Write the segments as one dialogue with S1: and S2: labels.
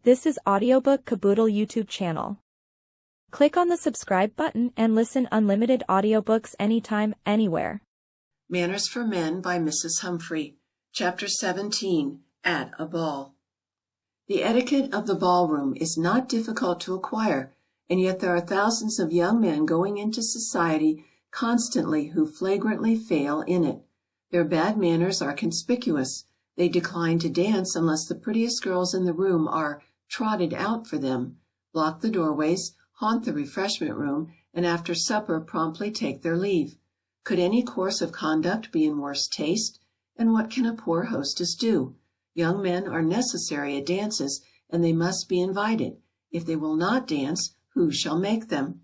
S1: This is Audiobook Caboodle YouTube channel. Click on the subscribe button and listen unlimited audiobooks anytime, anywhere.
S2: Manners for Men by Mrs. Humphry. Chapter 17. At a Ball. The etiquette of the ballroom is not difficult to acquire, and yet there are thousands of young men going into society constantly who flagrantly fail in it. Their bad manners are conspicuous. They decline to dance unless the prettiest girls in the room are trotted out for them, block the doorways, haunt the refreshment room, and after supper promptly take their leave. Could any course of conduct be in worse taste? And what can a poor hostess do? Young men are necessary at dances, and they must be invited. If they will not dance, who shall make them?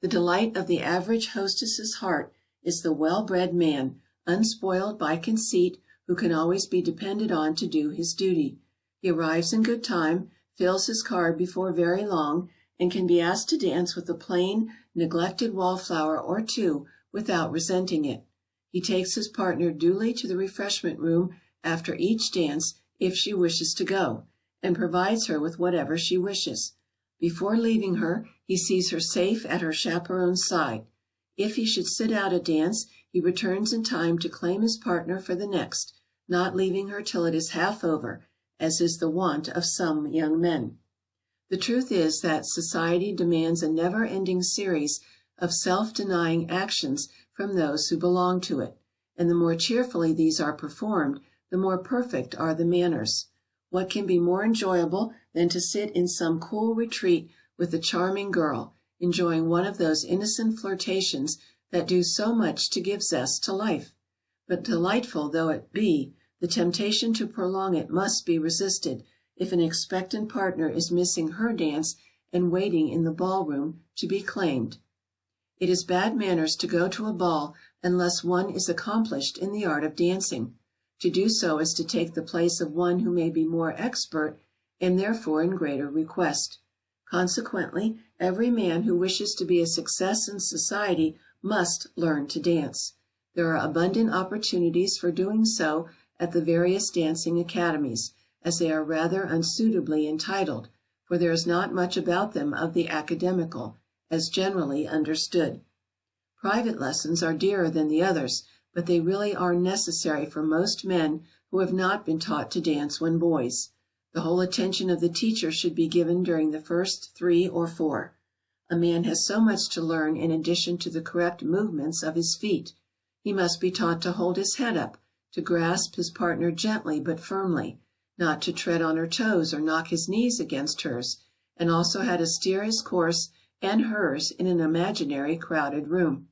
S2: The delight of the average hostess's heart is the well-bred man, unspoiled by conceit, who can always be depended on to do his duty. He arrives in good time, fills his card before very long, and can be asked to dance with a plain, neglected wallflower or two without resenting it. He takes his partner duly to the refreshment room after each dance if she wishes to go, and provides her with whatever she wishes. Before leaving her, he sees her safe at her chaperone's side. If he should sit out a dance, he returns in time to claim his partner for the next, not leaving her till it is half over, as is the wont of some young men. The truth is that society demands a never-ending series of self-denying actions from those who belong to it, and the more cheerfully these are performed, the more perfect are the manners. What can be more enjoyable than to sit in some cool retreat with a charming girl, enjoying one of those innocent flirtations that do so much to give zest to life? But delightful though it be, the temptation to prolong it must be resisted if an expectant partner is missing her dance and waiting in the ballroom to be claimed. It is bad manners to go to a ball unless one is accomplished in the art of dancing. To do so is to take the place of one who may be more expert and therefore in greater request. Consequently, every man who wishes to be a success in society must learn to dance. There are abundant opportunities for doing so at the various dancing academies, as they are rather unsuitably entitled, for there is not much about them of the academical, as generally understood. Private lessons are dearer than the others, but they really are necessary for most men who have not been taught to dance when boys. The whole attention of the teacher should be given during the first 3 or 4. A man has so much to learn in addition to the correct movements of his feet. He must be taught to hold his head up, to grasp his partner gently but firmly, not to tread on her toes or knock his knees against hers, and also how to steer his course and hers in an imaginary crowded room.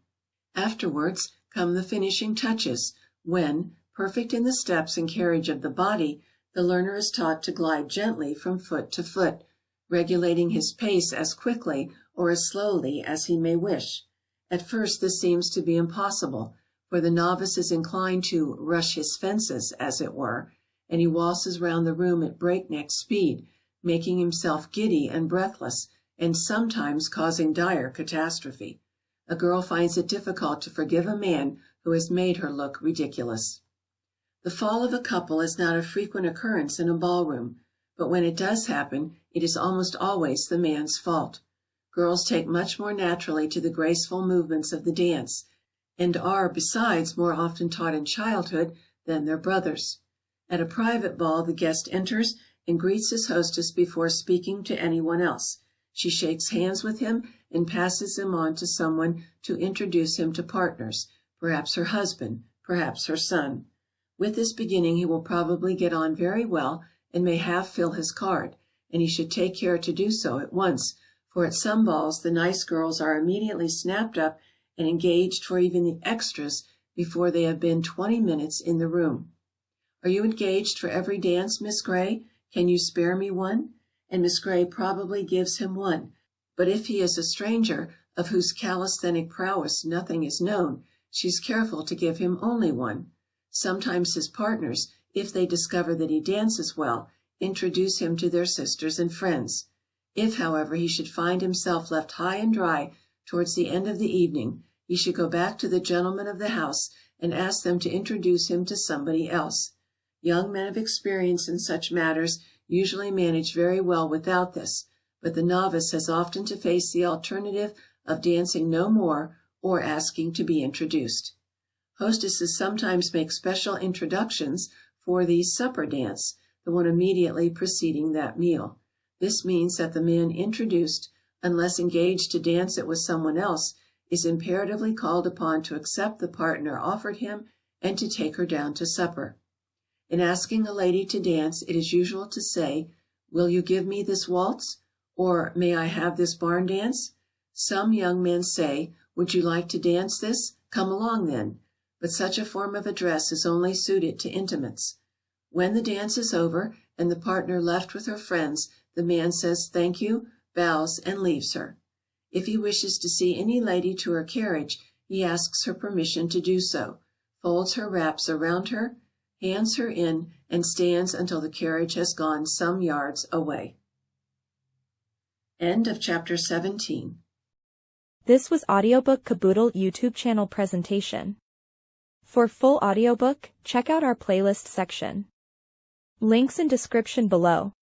S2: Afterwards come the finishing touches, when, perfect in the steps and carriage of the body, the learner is taught to glide gently from foot to foot, regulating his pace as quickly or as slowly as he may wish. At first this seems to be impossible, for the novice is inclined to "rush his fences," as it were, and he waltzes round the room at breakneck speed, making himself giddy and breathless, and sometimes causing dire catastrophe. A girl finds it difficult to forgive a man who has made her look ridiculous. The fall of a couple is not a frequent occurrence in a ballroom, but when it does happen, it is almost always the man's fault. Girls take much more naturally to the graceful movements of the dance, and are besides more often taught in childhood than their brothers. At a private ball the guest enters and greets his hostess before speaking to anyone else. She shakes hands with him and passes him on to someone to introduce him to partners, perhaps her husband, perhaps her son. With this beginning he will probably get on very well and may half fill his card, and he should take care to do so at once, for at some balls the nice girls are immediately snapped up and engaged for even the extras before they have been 20 minutes in the room. "Are you engaged for every dance, Miss Gray? Can you spare me one?" And Miss Gray probably gives him one, but if he is a stranger of whose calisthenic prowess nothing is known, she is careful to give him only one. Sometimes his partners, if they discover that he dances well, introduce him to their sisters and friends. If, however, he should find himself left high and dry towards the end of the evening, he should go back to the gentlemen of the house and ask them to introduce him to somebody else. Young men of experience in such matters usually manage very well without this, but the novice has often to face the alternative of dancing no more or asking to be introduced. Hostesses sometimes make special introductions for the supper dance, the one immediately preceding that meal. This means that the man introduced, unless engaged to dance it with someone else, is imperatively called upon to accept the partner offered him and to take her down to supper. In asking a lady to dance, it is usual to say, "Will you give me this waltz?" or "May I have this barn dance?" Some young men say, "Would you like to dance this? Come along then." But such a form of address is only suited to intimates. When the dance is over and the partner left with her friends, the man says "Thank you," bows, and leaves her. If he wishes to see any lady to her carriage, he asks her permission to do so, folds her wraps around her, hands her in, and stands until the carriage has gone some yards away. End of chapter 17.
S1: This was Audiobook Caboodle YouTube channel presentation. For full audiobook, check out our playlist section. Links in description below.